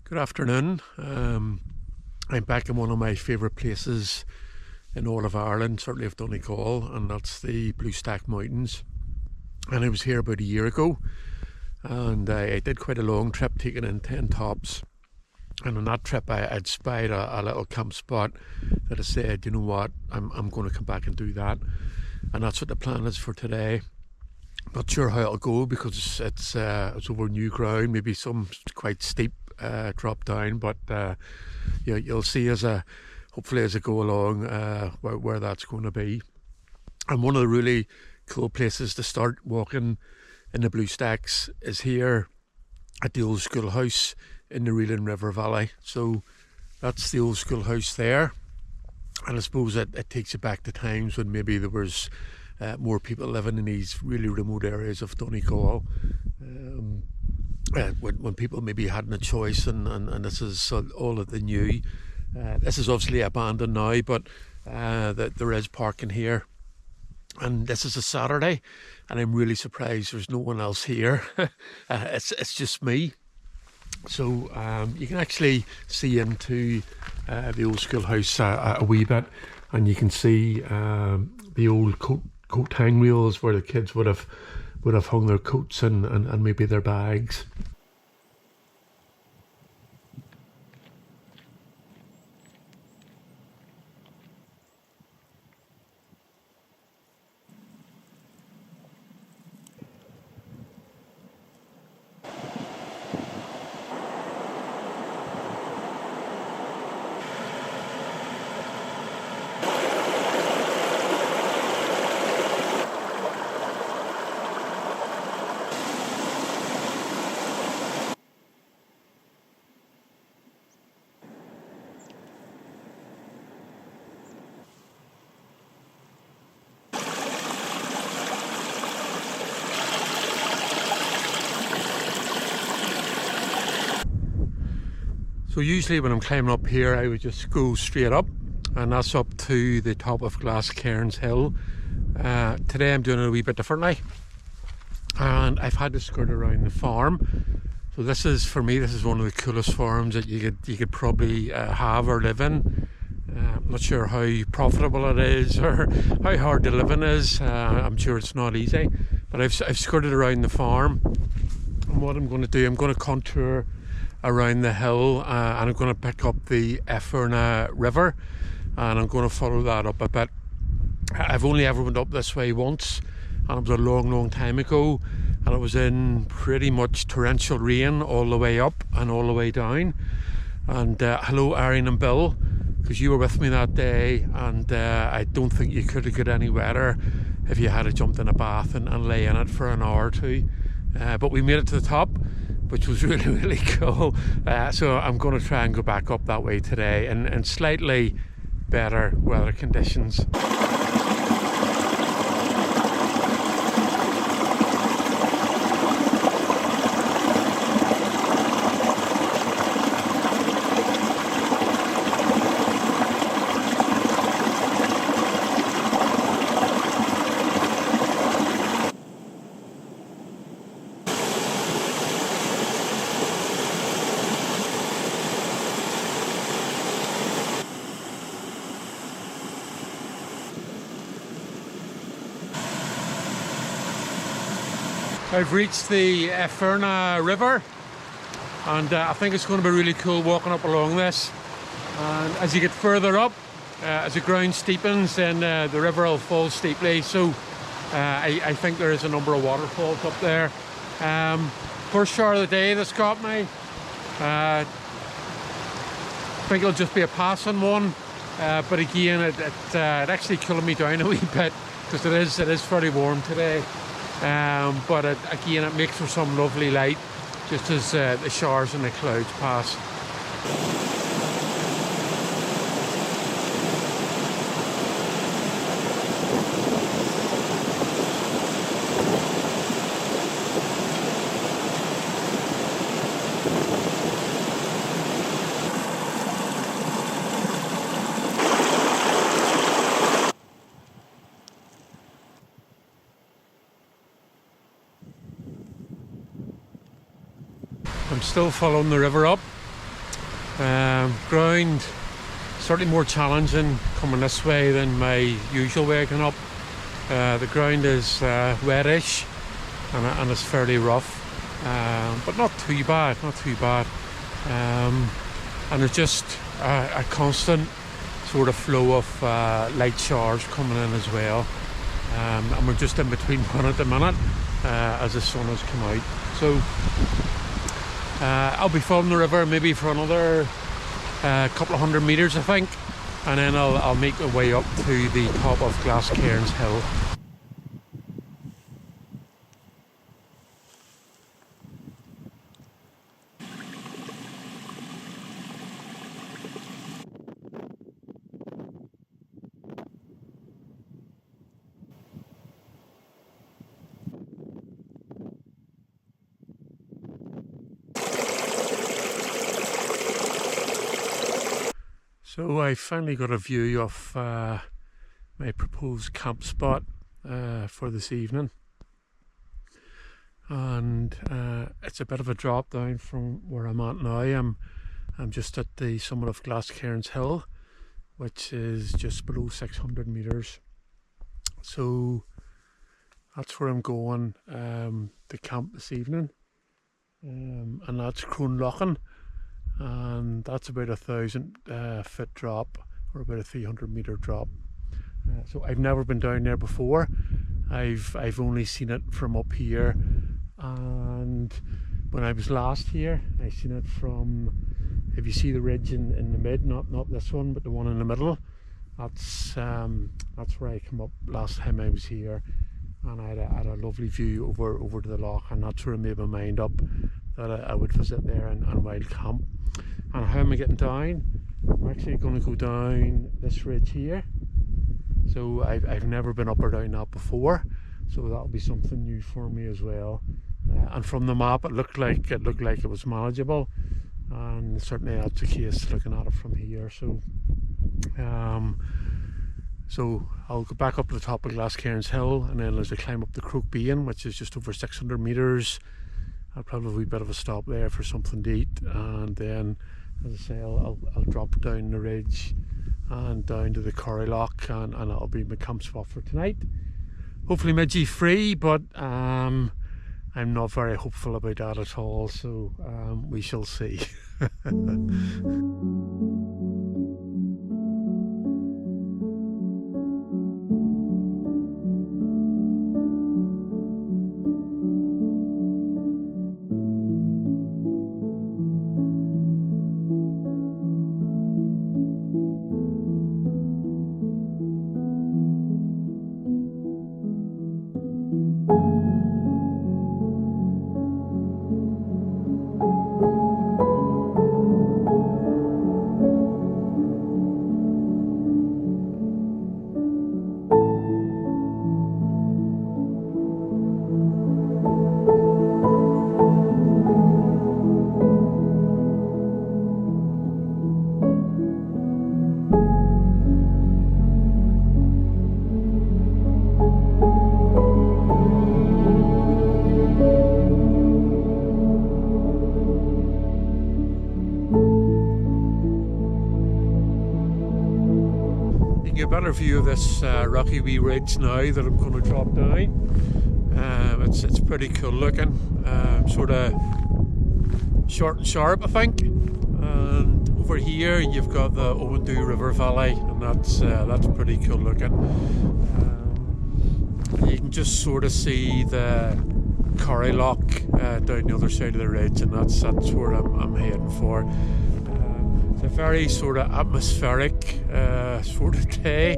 Good afternoon. I'm back in one of my favourite places in all of Ireland, certainly of Donegal, and that's the Bluestack Mountains. And I was here about a year ago, and I did quite a long trip, taking in 10 tops. And on that trip, I'd spied a little camp spot that I said, you know what, I'm going to come back and do that. And that's what the plan is for today. Not sure how it'll go because it's over new ground, maybe some quite steep drop down, but you'll see hopefully as I go along where that's going to be. And one of the really cool places to start walking in the Bluestacks is here at the Old Schoolhouse in the Reelan River Valley. So that's the Old Schoolhouse there, and I suppose it takes you back to times when maybe there was more people living in these really remote areas of Donegal. When people maybe hadn't a choice, and this is all that they knew. This is obviously abandoned now, but there is parking here. And this is a Saturday, and I'm really surprised there's no one else here. It's just me. So you can actually see into the Old Schoolhouse a wee bit, and you can see the old coat hang reels where the kids would have hung their coats and maybe their bags. So usually when I'm climbing up here, I would just go straight up, and that's up to the top of Glascarns Hill. Today I'm doing it a wee bit differently, and I've had to skirt around the farm. So this is, for me, this is one of the coolest farms that you could probably have or live in. I'm not sure how profitable it is or how hard the living is. I'm sure it's not easy, but I've skirted around the farm, and what I'm going to do, I'm going to contour around the hill, and I'm going to pick up the Efferanagh River, and I'm going to follow that up a bit. I've only ever went up this way once, and it was a long time ago, and it was in pretty much torrential rain all the way up and all the way down. And hello Arian and Bill, because you were with me that day, and I don't think you could have got any wetter if you had jumped in a bath and lay in it for an hour or two. But we made it to the top, which was really cool. So I'm going to try and go back up that way today in slightly better weather conditions. I've reached the Efferanagh River, and I think it's going to be really cool walking up along this. And as you get further up, as the ground steepens, then the river will fall steeply. So I think there is a number of waterfalls up there. First shower of the day that's got me. I think it'll just be a passing one, but again, it actually cooling me down a wee bit because it is fairly warm today. But again, it makes for some lovely light just as the showers and the clouds pass. I'm still following the river up, Ground certainly more challenging coming this way than my usual way going up. The ground is wetish and it's fairly rough, but not too bad, and there's just a constant sort of flow of light showers coming in as well, and we're just in between one at the minute as the sun has come out. So I'll be following the river maybe for another couple of 100 metres I think, and then I'll make my way up to the top of Glascarns Hill. So I finally got a view of my proposed camp spot for this evening, and it's a bit of a drop down from where I'm at now. I'm just at the summit of Glascarns Hill, which is just below 600 metres. So that's where I'm going to camp this evening, and that's Cronloughan. And that's about 1,000 foot drop, or about a 300 metre drop. So I've never been down there before. I've only seen it from up here, and when I was last here I seen it from, if you see the ridge in the mid, not this one but the one in the middle, that's where I came up last time I was here, and I had a lovely view over to the lough, and that's where I made my mind up that I would visit there and wild camp. And how am I getting down? I'm actually going to go down this ridge here. So I've never been up or down that before, so that'll be something new for me as well. And from the map, it looked like it was manageable, and certainly that's the case looking at it from here. So so I'll go back up to the top of Glascarns Hill, and then as I climb up the Croaghbane, which is just over 600 metres, I'll probably have a wee bit of a stop there for something to eat, and then, as I say, I'll drop down the ridge and down to the corrie lough, and that'll be my camp spot for tonight. Hopefully midge free, but I'm not very hopeful about that at all, so we shall see. A better view of this rocky wee ridge now that I'm going to drop down. It's pretty cool looking, sort of short and sharp I think, and over here you've got the Old River Valley, and that's pretty cool looking. You can just sort of see the corrie lough down the other side of the ridge, and that's where I'm heading for. It's a very sort of atmospheric sort of day,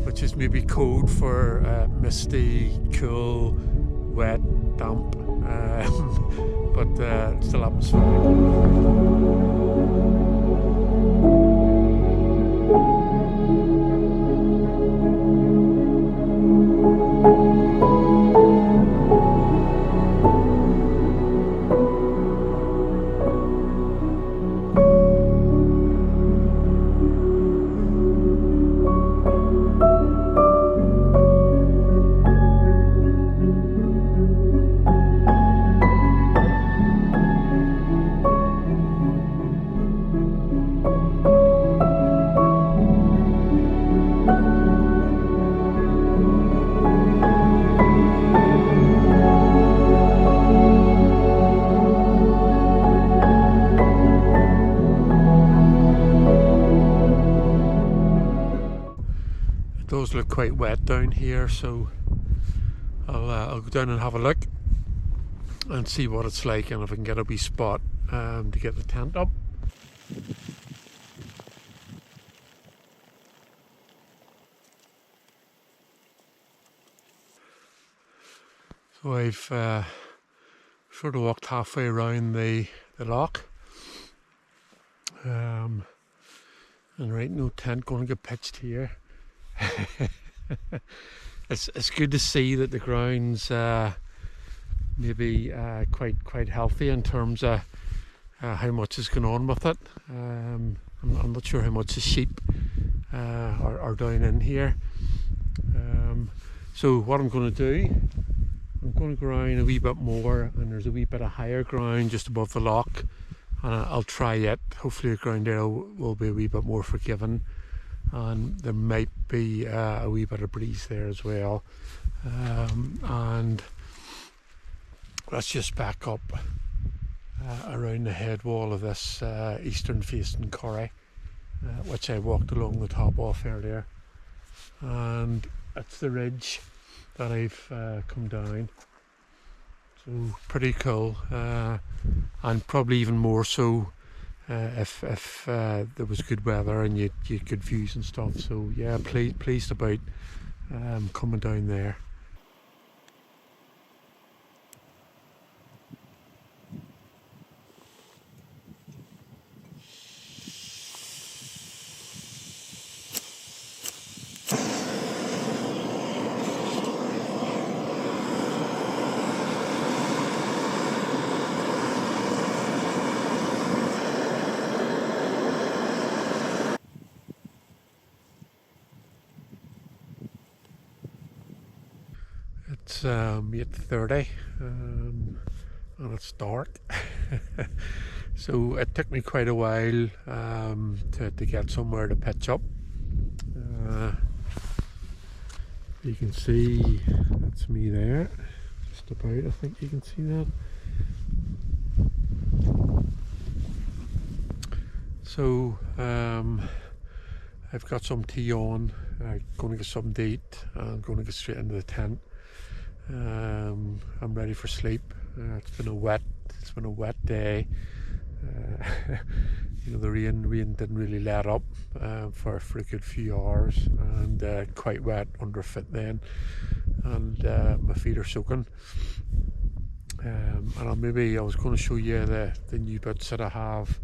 which is maybe code for misty, cool, wet, damp, but still atmospheric. does look quite wet down here, so I'll go down and have a look and see what it's like, and if I can get a wee spot to get the tent up. So I've sort of walked halfway around the lough, and right, no tent going to get pitched here. It's good to see that the ground's maybe quite healthy in terms of how much is going on with it. I'm not sure how much the sheep are down in here. So what I'm going to do, I'm going to go around a wee bit more, and there's a wee bit of higher ground just above the lough, and I'll try it. Hopefully the ground there will be a wee bit more forgiving, and there might be a wee bit of breeze there as well. And let's just back up around the head wall of this eastern facing corrie, which I walked along the top of earlier, and it's the ridge that I've come down. So pretty cool, and probably even more so if there was good weather and you had good views and stuff. So yeah, pleased about coming down there. It's 8:30 and it's dark. So it took me quite a while to get somewhere to pitch up. You can see that's me there, just about. I think you can see that. So I've got some tea on. I'm going to get something to eat. I'm going to get straight into the tent. I'm ready for sleep. It's been a wet day. You know, the rain didn't really let up for a good few hours, and quite wet underfoot then, and my feet are soaking. And I was going to show you the new boots that I have,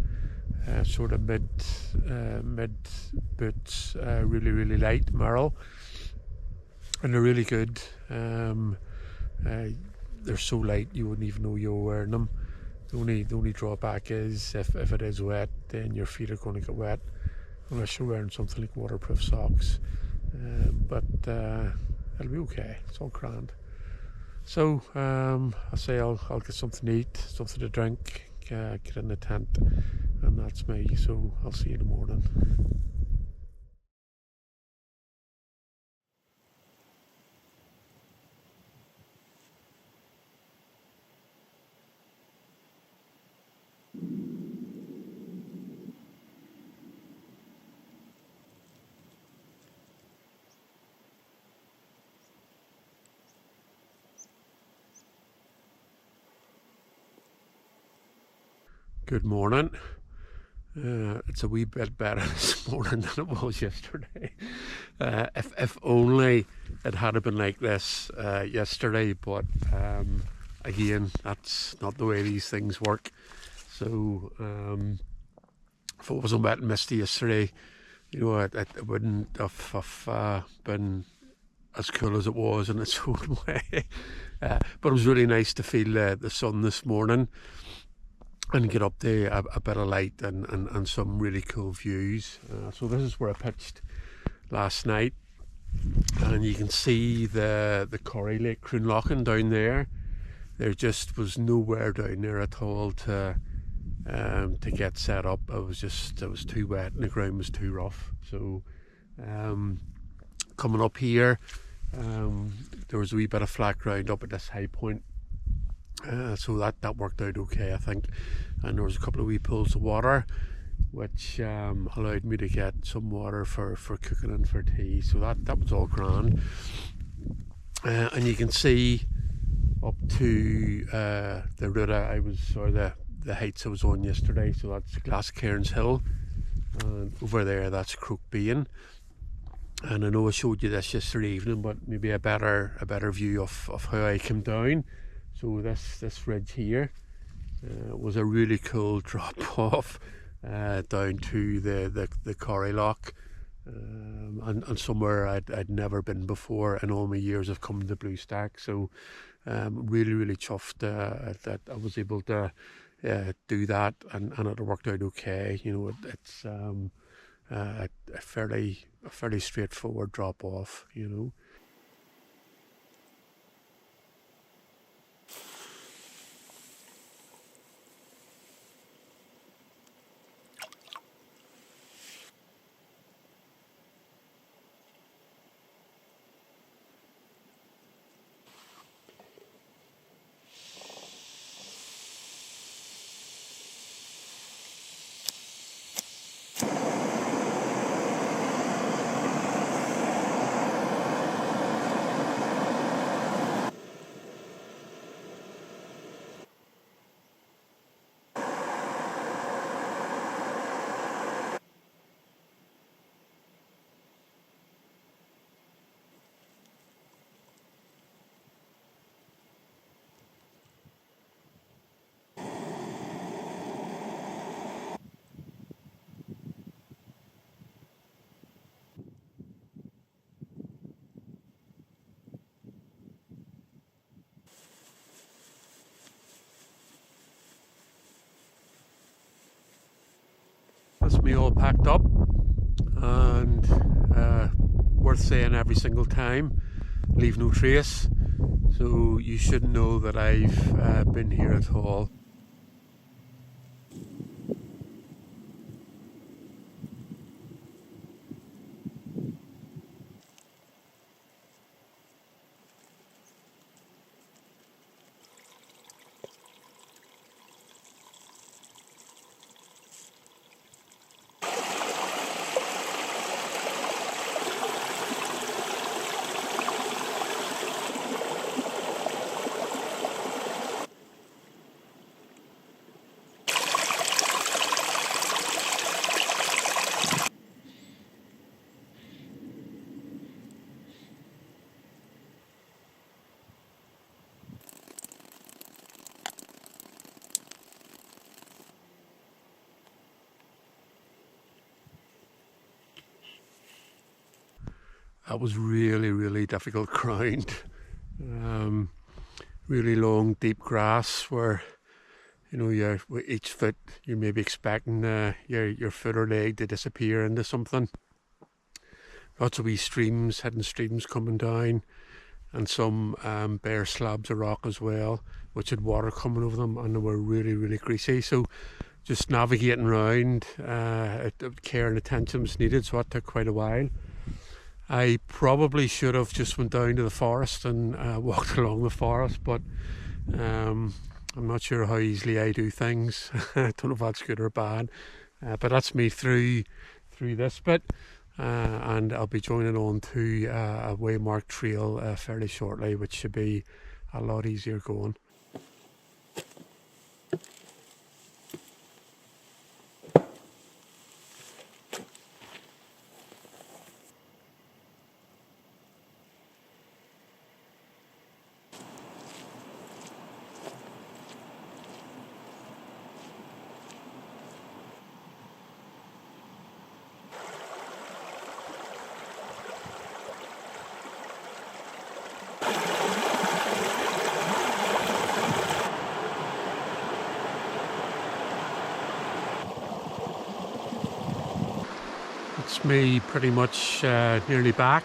sort of mid boots, really light Merrill, and they're really good. They're so light you wouldn't even know you were wearing them. The only drawback is if it is wet, then your feet are going to get wet unless you're wearing something like waterproof socks. But it'll be okay. It's all grand. So I say I'll get something to eat, something to drink, get in the tent, and that's me. So I'll see you in the morning. Good morning. It's a wee bit better this morning than it was yesterday. If only it had been like this yesterday, but again, that's not the way these things work. So if it wasn't wet and misty yesterday, you know, it wouldn't have been as cool as it was in its own way. But it was really nice to feel the sun this morning and get up to a bit of light and some really cool views. So this is where I pitched last night, and you can see the corrie lake Cronloughan down there. There just was nowhere down there at all to get set up. It was too wet and the ground was too rough. So coming up here, there was a wee bit of flat ground up at this high point. So that worked out okay, I think. And there was a couple of wee pools of water which allowed me to get some water for cooking and for tea. So that was all grand. And you can see up to the route I was, or the heights I was on yesterday. So that's Glascarns Hill, and over there that's Croaghbane. And I know I showed you this yesterday evening, but maybe a better view of how I came down. So this ridge here was a really cool drop off down to the corrie lough, and somewhere I'd never been before in all my years of coming to Bluestack. So really chuffed that I was able to do that, and it worked out okay. You know, it's a fairly straightforward drop off, you know. That's me all packed up, and worth saying every single time, leave no trace. So you shouldn't know that I've been here at all. That was really difficult ground. Really long, deep grass where, you know, with each foot you may be expecting your foot or leg to disappear into something. Lots of wee streams, hidden streams coming down, and some bare slabs of rock as well, which had water coming over them, and they were really greasy. So just navigating around, care and attention was needed, so that took quite a while. I probably should have just went down to the forest and walked along the forest, but I'm not sure how easily I do things. I don't know if that's good or bad, but that's me through this bit, and I'll be joining on to a waymarked trail fairly shortly, which should be a lot easier going. It's me pretty much nearly back.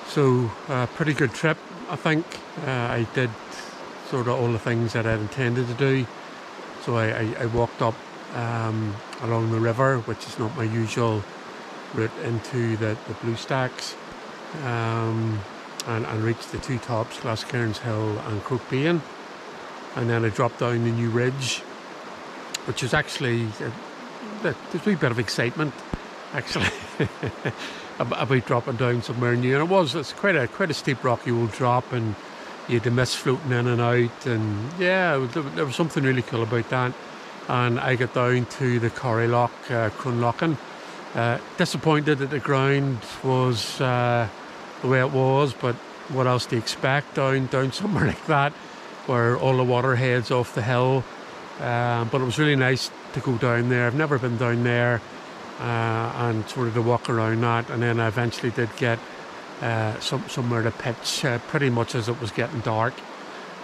So pretty good trip, I think. I did sort of all the things that I intended to do. So I walked up along the river, which is not my usual route, into the Bluestacks, and reached the two tops, Glascarns Hill and Croaghbane. And then I dropped down the new ridge, which is actually there's a wee bit of excitement actually about dropping down somewhere new. And it's quite a steep rocky old drop, and you had the mist floating in and out, and yeah, there was something really cool about that. And I got down to the corrie lough, Cronloughan. Disappointed that the ground was the way it was, but what else do you expect down somewhere like that, where all the water heads off the hill. But it was really nice to go down there. I've never been down there, and sort of to walk around that. And then I eventually did get somewhere to pitch, pretty much as it was getting dark,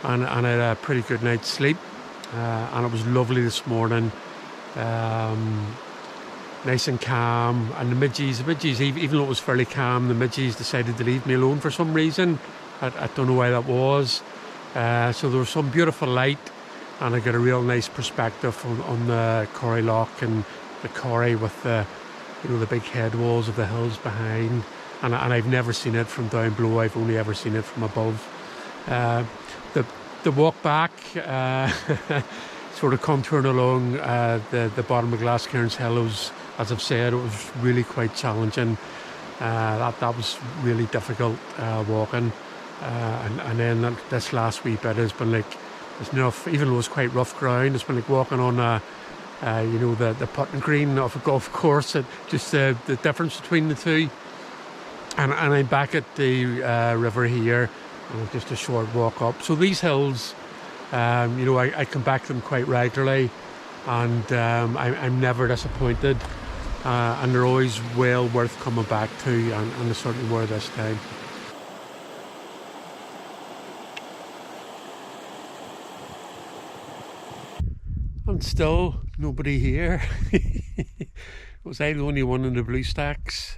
and I had a pretty good night's sleep. And it was lovely this morning, nice and calm. And the midges, even though it was fairly calm, the midges decided to leave me alone for some reason. I don't know why that was. So there was some beautiful light, and I got a real nice perspective on the corrie lough and the corrie with the big head walls of the hills behind. And I've never seen it from down below. I've only ever seen it from above. The walk back, sort of contouring along the bottom of Glascarns Hill, was, as I've said, it was really quite challenging. That was really difficult walking, and then this last wee bit has been like, there's enough, even though it's quite rough ground, it's been like walking on the putting green of a golf course. Just the difference between the two. And I'm back at the river here. Just a short walk up. So these hills, I come back to them quite regularly, and I'm never disappointed, and they're always well worth coming back to, and they certainly were this time. And still nobody here. Was I the only one in the Bluestacks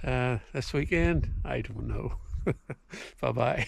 this weekend? I don't know. Bye bye.